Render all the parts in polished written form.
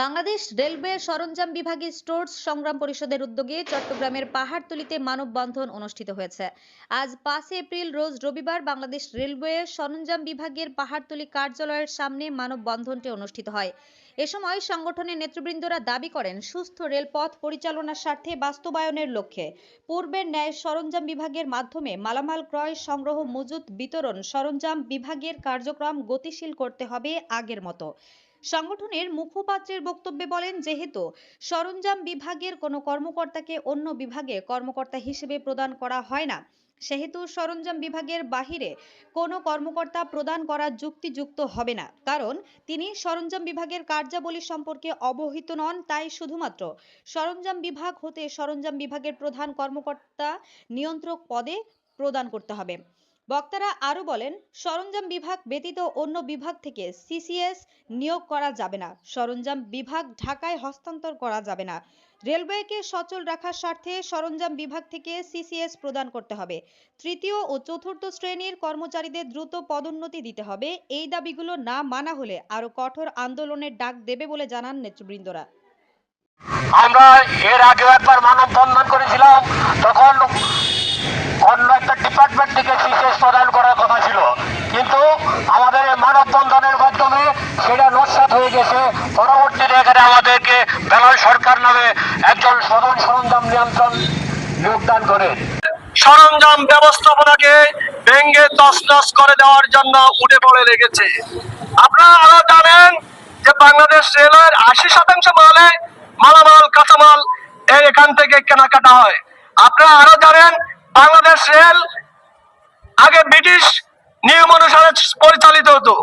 Bangladesh railway সরঞ্জাম বিভাগের stores সংগ্রাম পরিষদের উদ্যোগে চট্টগ্রামের পাহাড়তলীতে মানববন্ধন অনুষ্ঠিত হয়েছে। আজ 5 এপ্রিল রোজ রবিবার বাংলাদেশ রেলওয়ে সরঞ্জাম বিভাগের পাহাড়তলী কার্যালয়ের সামনে মানববন্ধনটি অনুষ্ঠিত হয়। এ সময় সংগঠনের নেতৃবৃন্দরা দাবি করেন, সুস্থ রেলপথ পরিচালনার স্বার্থে বাস্তবায়নের লক্ষ্যে পূর্বের ন্যায় সরঞ্জাম বিভাগের মাধ্যমে মালামাল ক্রয়, সংগ্রহ, মজুত, বিতরণ সরঞ্জাম বিভাগের কার্যক্রম গতিশীল করতে হবে আগের মতো। সংগঠনের মুখপাত্রের বক্তব্যে বলেন, যেহেতু সরঞ্জাম বিভাগের কোনো কর্মকর্তাকে অন্য বিভাগে কর্মকর্তা হিসেবে প্রদান করা হয় না, সেহেতু সরঞ্জাম বিভাগের বাহিরে কোনো কর্মকর্তা প্রদান করা যুক্তিযুক্ত হবে না। কারণ তিনি সরঞ্জাম বিভাগের কার্যাবলী সম্পর্কে অবহিত নন। তাই শুধুমাত্র সরঞ্জাম বিভাগ হতে সরঞ্জাম বিভাগের প্রধান কর্মকর্তা নিয়ন্ত্রক পদে প্রদান করতে হবে। বক্তারা আরো বলেন, সরঞ্জাম বিভাগ ব্যতীত অন্য বিভাগ থেকে সিসিএস নিয়োগ করা যাবে না। সরঞ্জাম বিভাগ ঢাকায় হস্তান্তর করা যাবে না। রেলওয়েকে সচল রাখার স্বার্থে সরঞ্জাম বিভাগ থেকে সিসিএস প্রদান করতে হবে। তৃতীয় ও চতুর্থ শ্রেণীর কর্মচারীদের দ্রুত পদোন্নতি দিতে হবে। এই দাবিগুলো না মানা হলে আরো কঠোর আন্দোলনের ডাক দেবে বলে জানান নেতৃবৃন্দরা। আমরা এর আগেও একবার মানববন্ধন করেছিলাম, তখন অন্য একটা ডিপার্টমেন্ট থেকে সিসিএস প্রদান করার কথা ছিল, কিন্তু আমাদের এই মানববন্ধনের মাধ্যমে সেটা নস্যাৎ হয়ে গেছে। পরবর্তীতে এখানে আমাদেরকে বেলাল সরকার নামে একজন সরঞ্জাম নিয়ন্ত্রণ যোগদান করে সরঞ্জাম ব্যবস্থাপনাকে ভেঙ্গে তছনছ করে দেওয়ার জন্য উঠে পড়ে লেগেছে। আপনারা আরো জানেন যে বাংলাদেশ রেলের 80% মালামাল কাঁচামাল এখান থেকে কেনাকাটা হয়। আপনারা আরো জানেন বাংলাদেশ রেল আগে ব্রিটিশ নিয়ম অনুসারে পরিচালিত হতো।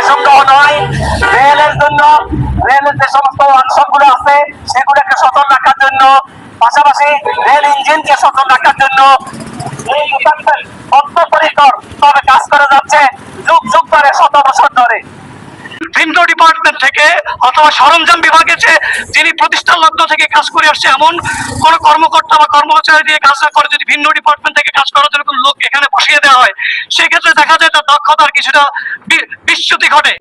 সংগ্রহ নয়, রেলের জন্য রেলের যে সমস্ত অংশগুলো আছে সেগুলোকে সচল রাখার জন্য, পাশাপাশি রেল ইঞ্জিনকে সচল রাখার জন্য এই ডিপার্টমেন্ট বদ্ধপরিকর ভাবে কাজ করে যাচ্ছে যুগ যুগ ধরে, শত বছর ধরে। ভিন্ন ডিপার্টমেন্ট থেকে অথবা সরঞ্জাম বিভাগে যে যিনি প্রতিষ্ঠান লগ্ন থেকে কাজ করে আসছে এমন কোন কর্মকর্তা বা কর্মচারী দিয়ে কাজ না করে যদি ভিন্ন ডিপার্টমেন্ট থেকে কাজ করার জন্য কোনো লোক এখানে বসিয়ে দেওয়া হয়, সেক্ষেত্রে দেখা যায় তার দক্ষতার কিছুটা বিচ্যুতি ঘটে।